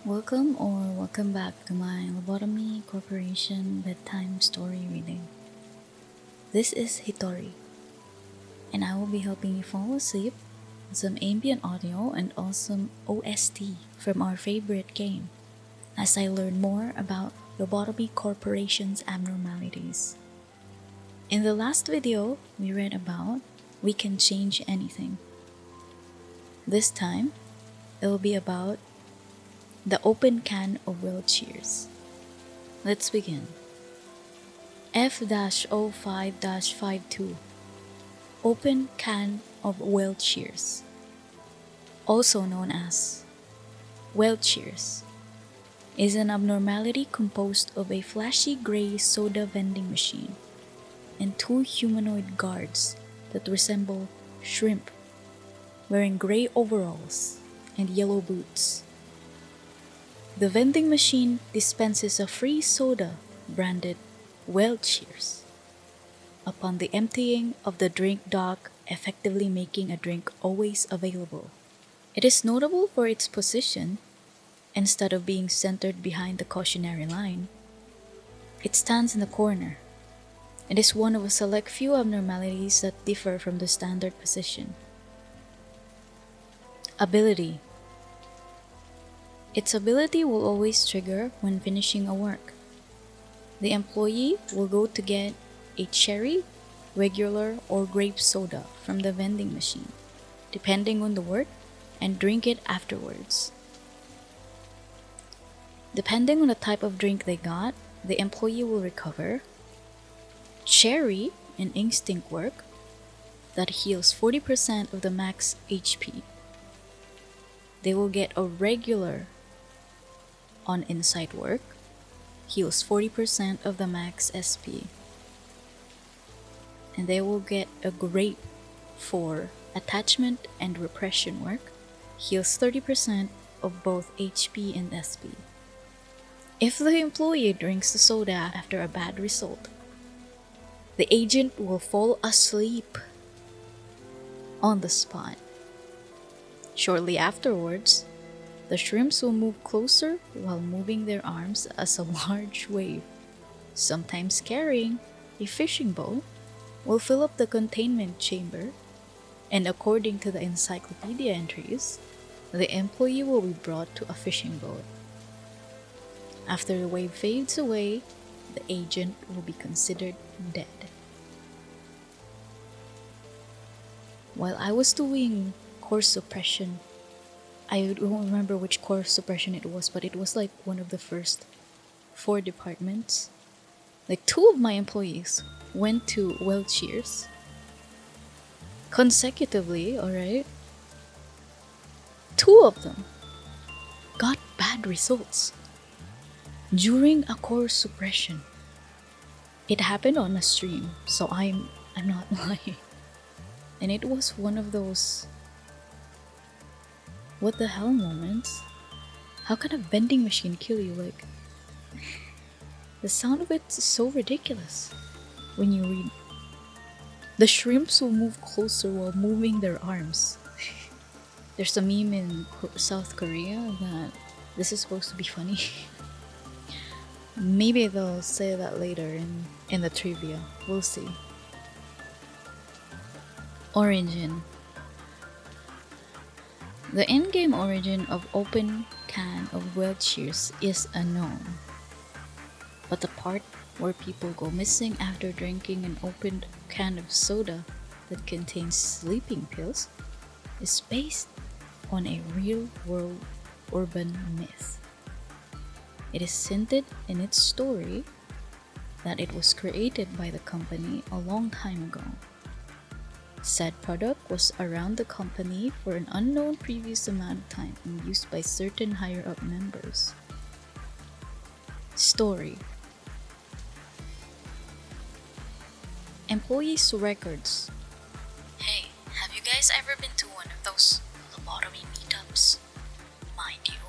Welcome back to my Lobotomy Corporation bedtime story reading. This is Hitori, and I will be helping you fall asleep with some ambient audio and awesome OST from our favorite game as I learn more about Lobotomy Corporation's abnormalities. In the last video, we read about We Can Change Anything. This time, it will be about the open can of WellCheers. Let's begin. F-05-52 Open can of WellCheers, also known as WellCheers, is an abnormality composed of a flashy gray soda vending machine and two humanoid guards that resemble shrimp wearing gray overalls and yellow boots. The vending machine dispenses a free soda branded WellCheers upon the emptying of the drink dock, effectively making a drink always available. It is notable for its position. Instead of being centered behind the cautionary line, it stands in the corner. It is one of a select few abnormalities that differ from the standard position. Ability. Its ability will always trigger when finishing a work. The employee will go to get a cherry, regular, or grape soda from the vending machine, depending on the work, and drink it afterwards. Depending on the type of drink they got, the employee will recover cherry in instinct work that heals 40% of the max HP. They will get a regular on insight work, heals 40% of the max SP. And they will get a grape for attachment and repression work, heals 30% of both HP and SP. If the employee drinks the soda after a bad result, the agent will fall asleep on the spot. Shortly afterwards, the shrimps will move closer while moving their arms as a large wave, sometimes carrying a fishing boat, will fill up the containment chamber, and according to the encyclopedia entries, the employee will be brought to a fishing boat. After the wave fades away, the agent will be considered dead. While I was doing course suppression, I don't remember which course suppression it was, but it was like one of the first 4 departments. Like 2 of my employees went to WellCheers consecutively, alright? 2 of them got bad results during a course suppression. It happened on a stream, so I'm not lying. And it was one of those what the hell moments. How can a vending machine kill you? Like, the sound of it is so ridiculous when you read. The shrimps will move closer while moving their arms. There's a meme in South Korea that this is supposed to be funny. Maybe they'll say that later in the trivia. We'll see. Origin. The in-game origin of open can of WellCheers is unknown, but the part where people go missing after drinking an opened can of soda that contains sleeping pills is based on a real-world urban myth. It is hinted in its story that it was created by the company a long time ago. Said product was around the company for an unknown previous amount of time and used by certain higher-up members. Story. Employees' records. Hey, have you guys ever been to one of those lobotomy meetups? Mind you,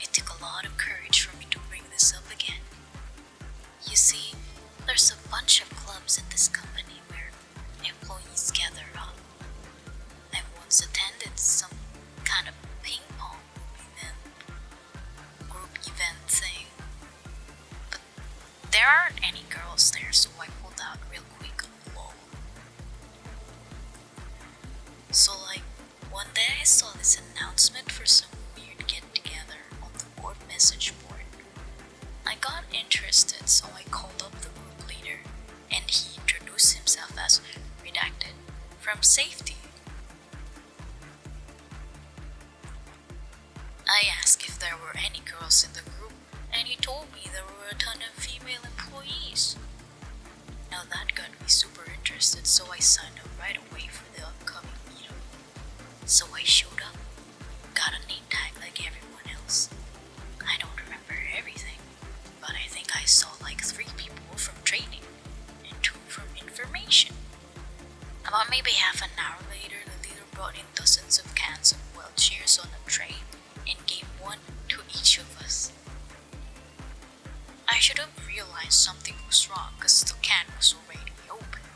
it took a lot of courage for me to bring this up again. You see, there's a bunch of clubs in this company where employees gather up. I once attended some kind of ping pong movie, then there aren't any girls there, so I pulled out real quick. Lol. So one day I saw this announcement for some weird get together on the Corp message board. I got interested, so I called up the group leader, and he introduced himself as redacted from safety. I asked if there were any girls in the group, and he told me there were a ton of female employees. Now that got me super interested, so I signed up right away for the upcoming meetup. So I showed up, got a name tag like everyone else. I don't remember everything, but I think I saw 3 people from training and 2 from information. About maybe half an hour later, the leader brought in dozens of cans of WellCheers on a tray and gave one to each of us. I should have realized something was wrong because the can was already opened.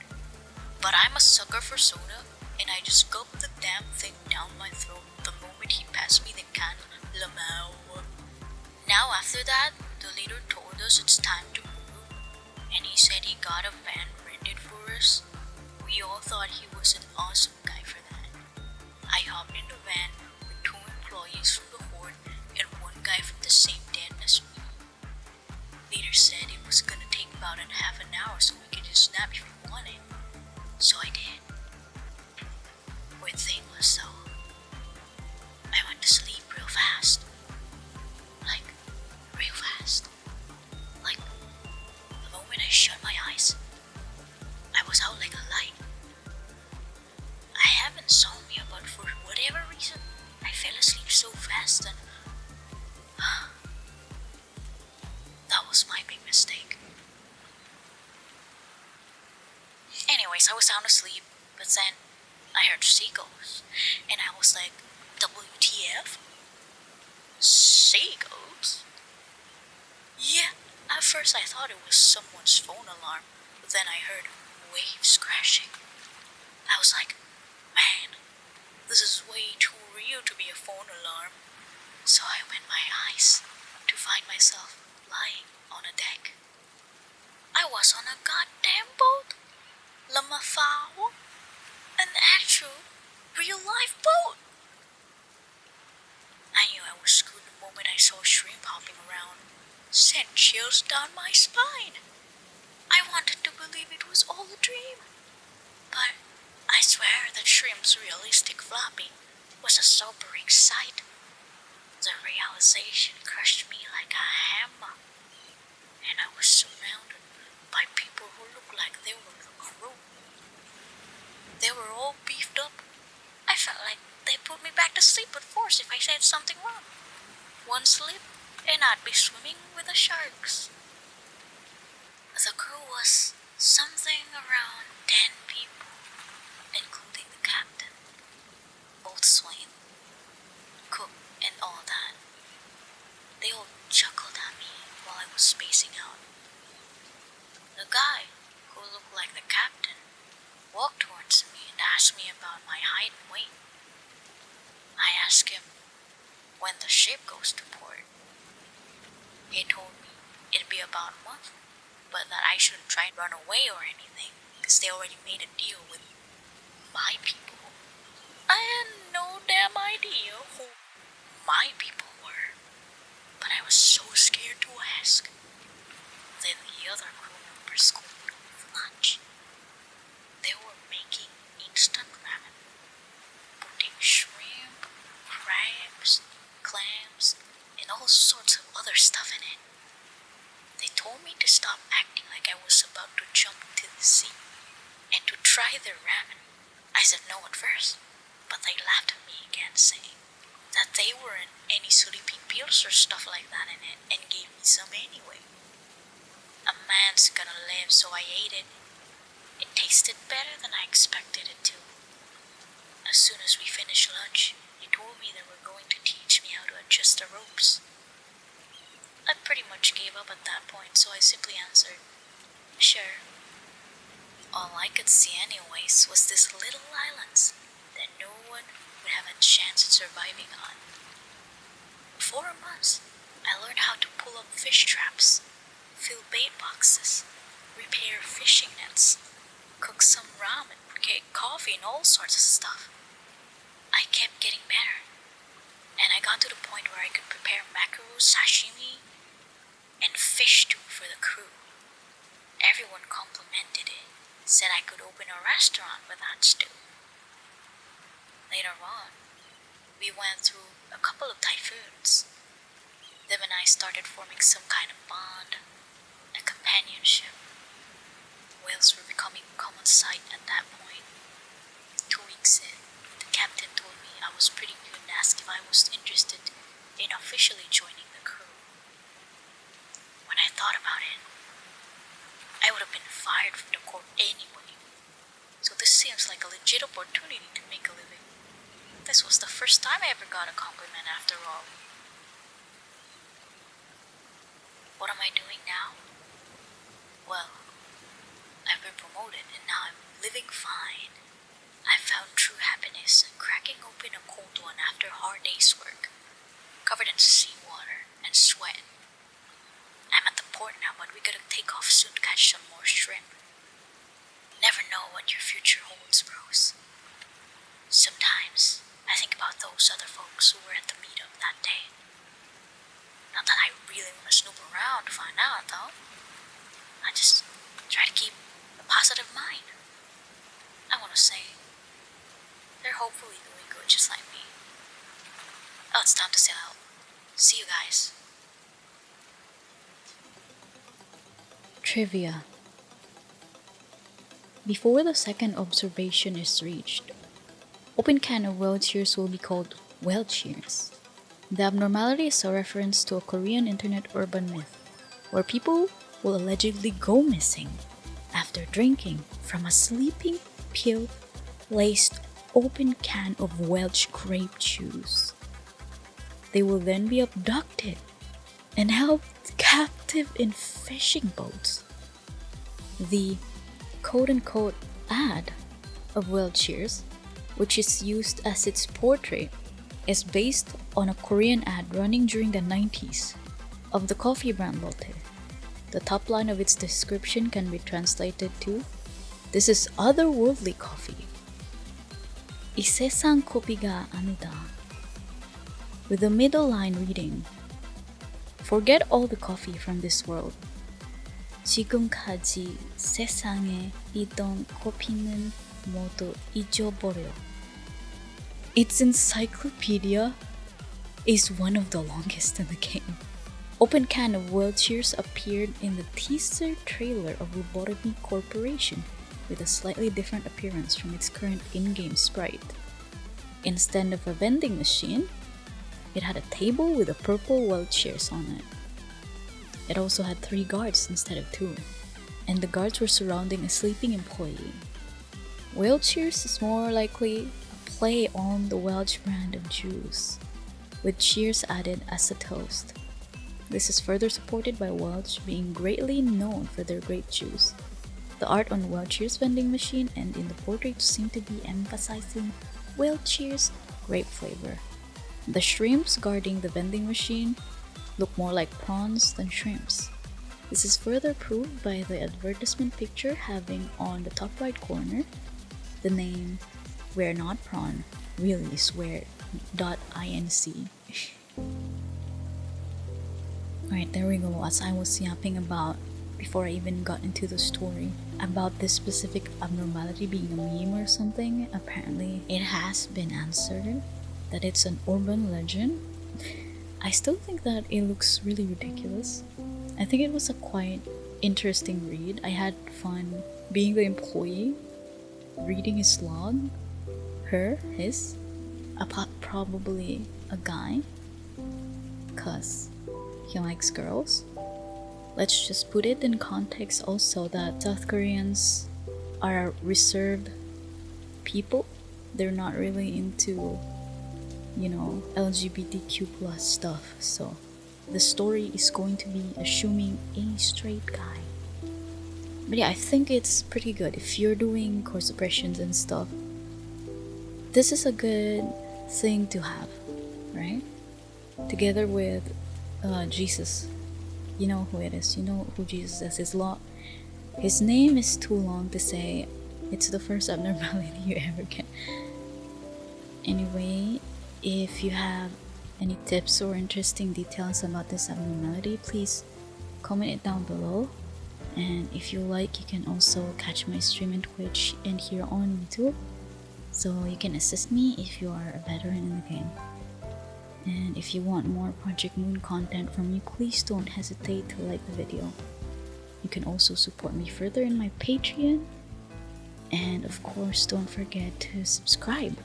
But I'm a sucker for soda, and I just gulped the damn thing down my throat the moment he passed me the can. Lamau. Now after that, the leader told us it's time to move, and he said he got a van rented for us. We all thought he was an awesome guy for that. I hopped in the van with 2 employees from the Horde and 1 guy from the same den as me. Leader said it was gonna take about half an hour so we could just nap if we wanted. So I did. Weird thing was though, I went to sleep real fast. Real fast. The moment I shut my eyes, I was out like a light. I have insomnia, but for whatever reason, I fell asleep so fast and that was my big mistake. Anyways, I was sound asleep, but then I heard seagulls, and I was like, WTF? Seagulls? Yeah, at first I thought it was someone's phone alarm, but then I heard waves crashing. I was like, man, this is way too real to be a phone alarm. So I opened my eyes to find myself lying on a deck. I was on a goddamn boat. Lamafao. An actual, real-life boat. I knew I was screwed the moment I saw shrimp hopping around. Sent chills down my spine. I wanted to believe it was all a dream. But I swear that shrimp's realistic flopping was a sobering sight. The realization crushed me like a hammer. And I was surrounded by people who looked like they were the crew. They were all beefed up. I felt like they put me back to sleep with force if I said something wrong. One slip, and I'd be swimming with the sharks. The crew was something around 10 people, including the captain, boatswain, cook, and all that. They all chuckled at me while I was spacing out. The guy, who looked like the captain, walked towards me and asked me about my height and weight. I asked him when the ship goes to port. He told me it'd be about a month, but that I shouldn't try and run away or anything, because they already made a deal with my people. I had no damn idea who my people were, but I was so scared to ask. Then the other crew members called me for lunch. They were making instant ramen, putting shrimp, crabs, clams, and all sorts of other stuff in it. They told me to stop acting like I was about to jump into the sea and to try their ramen. I said no at first, but they laughed at me again, saying that they weren't any sleeping pills or stuff like that in it and gave me some anyway. A man's gonna live, so I ate it. It tasted better than I expected it to. As soon as we finished lunch, he told me they were going to teach me how to adjust the ropes. I pretty much gave up at that point, so I simply answered, sure. All I could see anyways was these little islands that no one would have a chance at surviving on. For 4 months, I learned how to pull up fish traps, fill bait boxes, repair fishing nets, cook some ramen, get coffee, and all sorts of stuff. I kept getting better, and I got to the point where I could prepare mackerel, sashimi, and fish stew for the crew. Everyone complimented it, said I could open a restaurant with that stew. Later on, we went through a couple of typhoons. Them and I started forming some kind of bond, a companionship. Whales were becoming a common sight at that point. 2 weeks in, the captain told me I was pretty good and asked if I was interested in officially joining the crew. When I thought about it, I would have been fired from the Corp anyway. So this seems like a legit opportunity to make a living. This was the first time I ever got a compliment after all. What am I doing now? Well, I've been promoted and now I'm living fine. I found true happiness in cracking open a cold one after a hard day's work, covered in seawater and sweat. I'm at the port now, but we gotta take off soon to catch some more shrimp. Never know what your future holds, bros. Sometimes I think about those other folks who were at the meetup that day. Not that I really want to snoop around to find out, though. I just try to keep a positive mind. I want to say, they're hopefully doing good just like me. Oh, it's time to sail out. See you guys. Trivia. Before the second observation is reached, open can of WellCheers will be called WellCheers. The abnormality is a reference to a Korean internet urban myth where people will allegedly go missing after drinking from a sleeping pill laced open can of Welch grape juice. They will then be abducted and held captive in fishing boats. The quote-unquote ad of WellCheers, which is used as its portrait, is based on a Korean ad running during the 90s of the coffee brand Lotte. The top line of its description can be translated to, "This is otherworldly coffee. 이 세상 커피가 아니다." With the middle line reading, "Forget all the coffee from this world. 지금까지 세상에 있던 커피는 모두 잊어버려." Its encyclopedia is one of the longest in the game. Open can of WellCheers appeared in the teaser trailer of Lobotomy Corporation with a slightly different appearance from its current in-game sprite. Instead of a vending machine, it had a table with a purple WellCheers on it. It also had 3 guards instead of 2, and the guards were surrounding a sleeping employee. WellCheers is more likely play on the Welch brand of juice, with cheers added as a toast. This is further supported by Welch being greatly known for their grape juice. The art on WellCheers vending machine and in the portrait seem to be emphasizing WellCheers grape flavor. The shrimps guarding the vending machine look more like prawns than shrimps. This is further proved by the advertisement picture having on the top right corner the name "We're not prawn, really swear .inc." Alright, there we go. As I was yapping about before I even got into the story about this specific abnormality being a meme or something, apparently it has been answered that it's an urban legend. I still think that it looks really ridiculous. I think it was a quite interesting read. I had fun being the employee, reading his log. His, probably a guy, cause he likes girls. Let's just put it in context also that South Koreans are reserved people. They're not really into, LGBTQ plus stuff. So the story is going to be assuming a straight guy. But yeah, I think it's pretty good if you're doing course oppressions and stuff. This is a good thing to have, right? Together with Jesus. you know who it is. You know who Jesus is. His name is too long to say. It's the first abnormality you ever get. Anyway, if you have any tips or interesting details about this abnormality, please comment it down below. And if you like, you can also catch my stream in Twitch and here on YouTube, so you can assist me if you are a veteran in the game. And if you want more Project Moon content from me, please don't hesitate to like the video. You can also support me further in my Patreon, and of course don't forget to subscribe.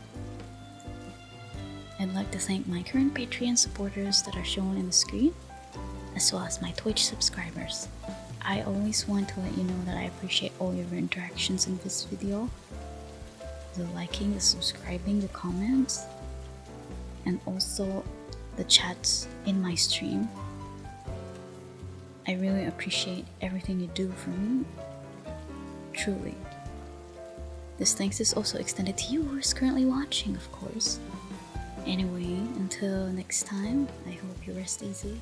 I'd like to thank my current Patreon supporters that are shown in the screen, as well as my Twitch subscribers. I always want to let you know that I appreciate all your interactions in this video. The liking, the subscribing, the comments, and also the chats in my stream. I really appreciate everything you do for me. Truly. This thanks is also extended to you who is currently watching, of course. Anyway, until next time, I hope you rest easy